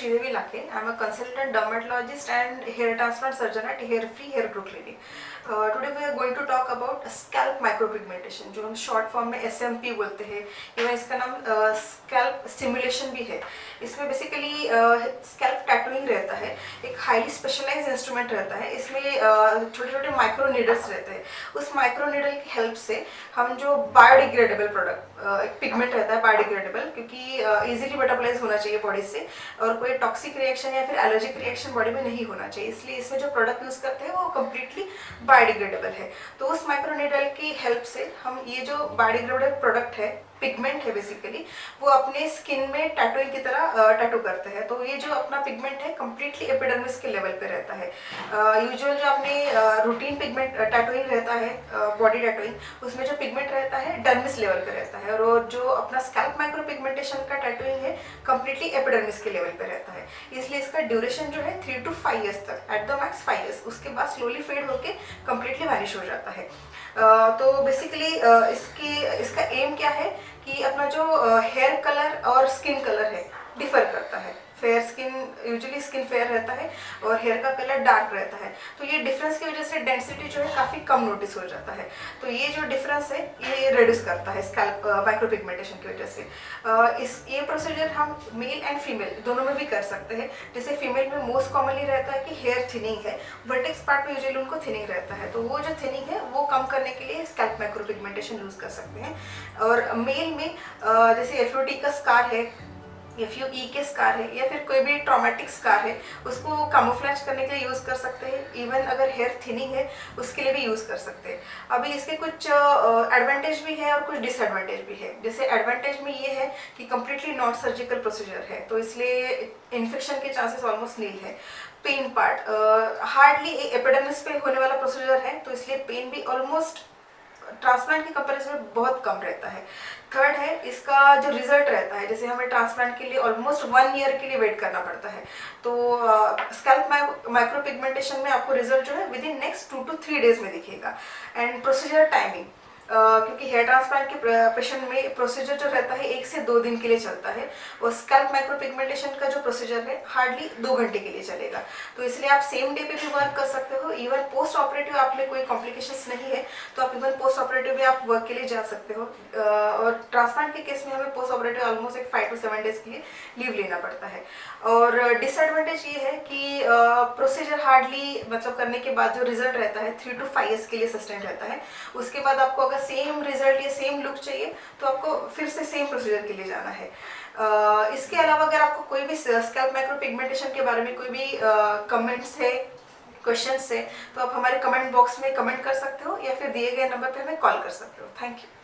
Sridevi Lakhe. I'm a consultant dermatologist and hair transplant surgeon at Hair Free Hair Grow Clinic. Today we are going to talk about scalp micropigmentation, जो हम short form में SMP बोलते हैं, even इसका नाम scalp stimulation भी है। इसमें बेसिकली स्कैल्प टैटूइंग रहता है, एक हाईली स्पेशलाइज्ड इंस्ट्रूमेंट रहता है। इसमें छोटे छोटे माइक्रो नीडल्स रहते हैं। उस माइक्रो नीडल की हेल्प से हम जो बायोडिग्रेडेबल प्रोडक्ट, एक पिगमेंट रहता है बायोडिग्रेडेबल, क्योंकि इजीली मेटाबोलाइज होना चाहिए बॉडी से और कोई टॉक्सिक रिएक्शन या फिर एलर्जिक रिएक्शन बॉडी में नहीं होना चाहिए, इसलिए इसमें जो प्रोडक्ट यूज करते हैं वो कम्प्लीटली बायोडिग्रेडेबल है। तो उस माइक्रोनीडल की हेल्प से हम ये जो बायोडिग्रेडेबल प्रोडक्ट है, पिगमेंट है बेसिकली, वो अपने स्किन में टैटूइंग की तरह टैटू करते हैं। तो ये जो अपना पिगमेंट है कम्प्लीटली एपिडर्मिस के लेवल पे रहता है। यूजुअल जो अपने रूटीन पिगमेंट टैटूइंग रहता है, बॉडी टैटूइंग, उसमें जो पिगमेंट रहता है डर्मिस लेवल पे रहता है, और जो अपना स्कैल्प माइक्रो पिगमेंटेशन का टैटूइंग है कम्प्लीटली एपिडर्मिस के लेवल पे रहता है। इसलिए इसका ड्यूरेशन जो है 3 to 5 years तक, एट द मैक्स 5 years, उसके बाद स्लोली फेड होके कम्प्लीटली वैनिश हो जाता है। तो बेसिकली इसका एम क्या है कि अपना जो हेयर कलर और स्किन कलर है डिफर करता है। Fair skin, usually skin fair रहता है और हेयर का कलर डार्क रहता है, तो ये डिफरेंस की वजह से डेंसिटी जो है काफ़ी कम नोटिस हो जाता है। तो ये जो डिफरेंस है ये रिड्यूस करता है स्कैल्प माइक्रोपिगमेंटेशन की वजह से। ये प्रोसीजर हम मेल एंड फीमेल दोनों में भी कर सकते हैं। जैसे फीमेल में मोस्ट कॉमनली रहता है कि हेयर थिनिंग है, वर्टेक्स पार्ट में यूजुअली उनको थिनिंग रहता है, तो वो जो थिनिंग है वो कम करने के लिए स्कैल्प माइक्रोपिगमेंटेशन यूज़ कर सकते हैं। और मेल में जैसे FUT का स्कार है, FUE के स्कार है, या फिर कोई भी ट्रॉमेटिक स्कार है, उसको कैमोफ्लेज करने के लिए यूज़ कर सकते हैं। इवन अगर हेयर थिनिंग है उसके लिए भी यूज़ कर सकते हैं। अभी इसके कुछ एडवांटेज भी है और कुछ डिसएडवांटेज भी है। जैसे एडवांटेज में ये है कि कम्प्लीटली नॉन सर्जिकल प्रोसीजर है, तो इसलिए इन्फेक्शन के चांसेस ऑलमोस्ट नील है। पेन पार्ट हार्डली एपिडर्मिस पे होने वाला प्रोसीजर है, तो इसलिए पेन भी ऑलमोस्ट ट्रांसप्लांट की कंपैरिजन में बहुत कम रहता है। थर्ड है इसका जो रिजल्ट रहता है, जैसे हमें ट्रांसप्लांट के लिए ऑलमोस्ट 1 year के लिए वेट करना पड़ता है, तो स्कैल्प माइक्रोपिगमेंटेशन में आपको रिजल्ट जो है with in next 2 to 3 days में दिखेगा। एंड प्रोसीजर टाइमिंग, क्योंकि हेयर ट्रांसप्लांट के पेशेंट में प्रोसीजर जो रहता है 1 से 2 दिन के लिए चलता है, और स्कैल्प माइक्रोपिगमेंटेशन का जो प्रोसीजर है हार्डली 2 घंटे के लिए चलेगा। तो इसलिए आप सेम डे पे भी वर्क कर सकते हो। इवन पोस्ट ऑपरेटिव आप में कोई कॉम्प्लिकेशंस नहीं है तो आप इवन पोस्ट ऑपरेटिव भी आप वर्क के लिए जा सकते हो। और ट्रांसप्लांट के केस में हमें पोस्ट ऑपरेटिव ऑलमोस्ट एक 5 to 7 days के लिए लीव लेना पड़ता है। और डिसएडवांटेज ये है कि प्रोसीजर हार्डली मतलब करने के बाद जो रिजल्ट रहता है 3 to 5 years के लिए सस्टेन रहता है। उसके बाद आपको अगर सेम रिजल्ट या सेम लुक चाहिए तो आपको फिर से सेम प्रोसीजर के लिए जाना है। इसके अलावा अगर आपको कोई भी स्कैल्प माइक्रोपिगमेंटेशन के बारे में कोई भी कमेंट्स है, क्वेश्चंस है, तो आप हमारे कमेंट बॉक्स में कमेंट कर सकते हो या फिर दिए गए नंबर पे हमें कॉल कर सकते हो। Thank you.